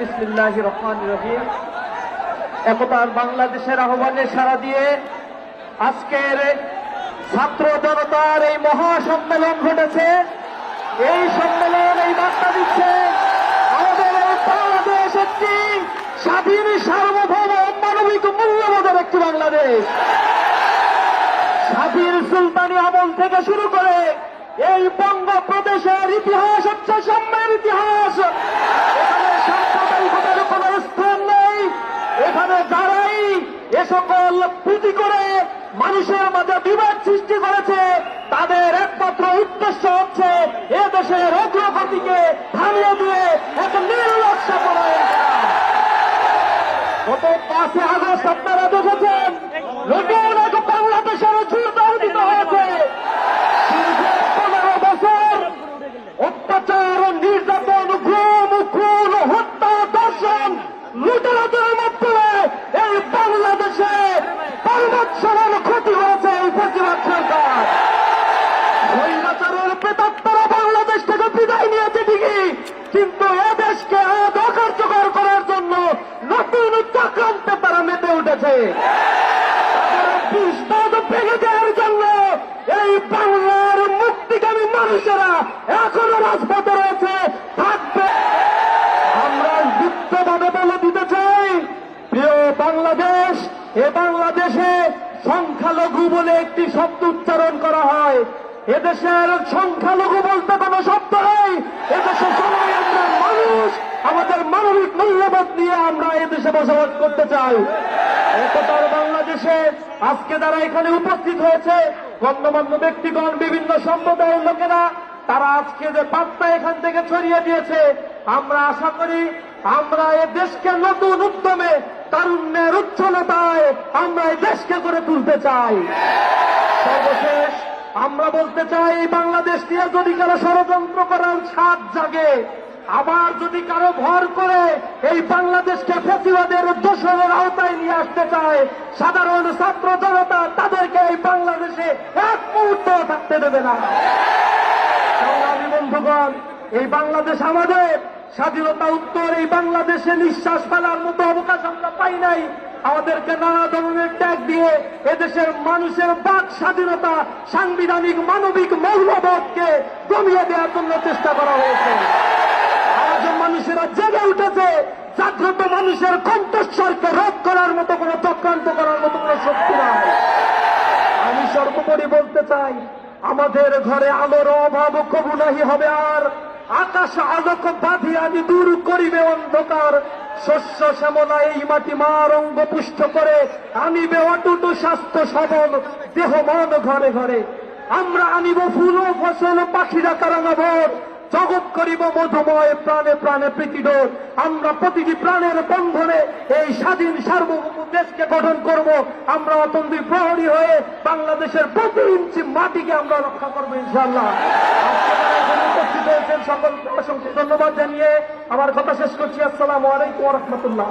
বিসমিল্লাহির রহমানির রহিম। একতার বাংলাদেশের আহ্বানে সাড়া দিয়ে আজকের ছাত্র জনতার এই মহাসম্মেলন ঘটেছে। এই সম্মেলন এই বার্তা দিচ্ছে আমাদের এই বাংলাদেশ একটি স্বাধীন, সার্বভৌম, মানবিক মূল্যবোধের একটি বাংলাদেশ। স্বাধীন সুলতানি আমল থেকে শুরু করে এই বঙ্গপ্রদেশের ইতিহাস হচ্ছে সাম্যের ইতিহাস। এখানে সাম্প্রদায়িকতার কোন স্থান নেই। এখানে যারাই এ সকল পুঁজি করে মানুষের মাঝে বিবাদ সৃষ্টি করেছে তাদের একমাত্র উদ্দেশ্য হচ্ছে এ দেশের অগ্রগতিকে থামিয়ে দিয়ে এক নির্লক্ষ পরায়ণ করা। গত 5 আগস্ট আপনারা দেখেছেন নতুন এক বাংলাদেশের জোরদার দিতে হয়েছে। অত্যাচার, নির্যাতন, গুম, খুন, হত্যা, ধর্ষণ, লুটেরাদের মাধ্যমে এই বাংলাদেশে পার্বত্য ক্ষতি হয়েছে এই প্রতিবাদ সরকার। স্বৈরাচারের প্রেতাত্মারা বাংলাদেশ থেকে বিদায় নিয়েছে ঠিকই, কিন্তু এদেশকে আজ অকার্যকর করার জন্য নতুন চক্রান্তে তারা মেতে উঠেছে। ভেঙে দেওয়ার জন্য এই বাংলার মুক্তিকামী মানুষেরা এখনো রাজপথে রয়েছে, থাকবে। আমরা যুক্তভাবে বলে দিতে চাই, প্রিয় বাংলাদেশ, এ বাংলাদেশে সংখ্যালঘু বলে একটি শব্দ উচ্চারণ করা হয়। এদেশের সংখ্যালঘু বলতে কোনো শব্দ নেই। এদেশে সবাই আমরা মানুষ, আমাদের মানবিক মূল্যবোধ নিয়ে আমরা এদেশে বসবাস করতে চাই। একতার বাংলাদেশে আজকে যারা এখানে উপস্থিত হয়েছে, গণ্যমান্য ব্যক্তিগণ, বিভিন্ন সম্প্রদায়ের লোকেরা, তারা আজকে যে বার্তা এখান থেকে ছড়িয়ে দিয়েছে, আমরা আশা করি আমরা এ দেশকে নতুন উদ্যমে, তারুণ্যের উচ্ছলতায় আমরা এই দেশকে গড়ে তুলতে চাই। সর্বশেষ আমরা বলতে চাই, বাংলাদেশ নিয়ে যদি কারো ষড়যন্ত্র করার ছাদ জাগে, আবার যদি কারো ভর করে এই বাংলাদেশকে ফ্যাসিবাদের দোসরের আওতায় নিয়ে আসতে চায়, সাধারণ ছাত্র জনতা তাদেরকে এই বাংলাদেশে এক মুহূর্ত থাকতে দেবে না। সংগ্রামী বন্ধুগণ, এই বাংলাদেশ আমাদের। স্বাধীনতা উত্তর এই বাংলাদেশে নিঃশ্বাস ফেলার মতো অবকাশ আমরা পাই নাই। আমাদেরকে নানা ধরনের ট্যাগ দিয়ে এদেশের মানুষের বাক স্বাধীনতা, সাংবিধানিক মানবিক মূল্যবোধকে দমিয়ে দেওয়ার জন্য চেষ্টা করা হয়েছে। আজ মানুষেরা জেগে উঠেছে। জাগ্রত মানুষের কণ্ঠস্বরকে রোধ করার মতো কোন চক্রান্ত করার মতো কোন শক্তি নাই। আমি সর্বোপরি বলতে চাই, আমাদের ঘরে আলোর অভাব কবু নাহি হবে আর। আকাশ আলোক বাঁধি আমি দূর করিবে অন্ধকার। শস্য শ্যামলা এই মাটি মার অঙ্গ পুষ্ট করে আনিবে অটুট স্বাস্থ্য সবল দেহ মন ঘরে ঘরে। আমরা আনিব ফুল ও ফসল, পাখিরা কারাঙ্গাভর। জগৎ করিব মধুময়, প্রাণে প্রাণে প্রীতিডোর। আমরা প্রতিটি প্রাণের বন্ধনে এই স্বাধীন সার্বভৌম দেশকে গঠন করব। আমরা অতন্দ্রী প্রহরী হয়ে বাংলাদেশের প্রতি ইঞ্চি মাটিকে আমরা রক্ষা করবো ইনশাআল্লাহ। উপস্থিত হয়েছেন সকলকে অসংখ্য ধন্যবাদ জানিয়ে আমার কথা শেষ করছি। আসসালামু আলাইকুম ওয়া রাহমাতুল্লাহ।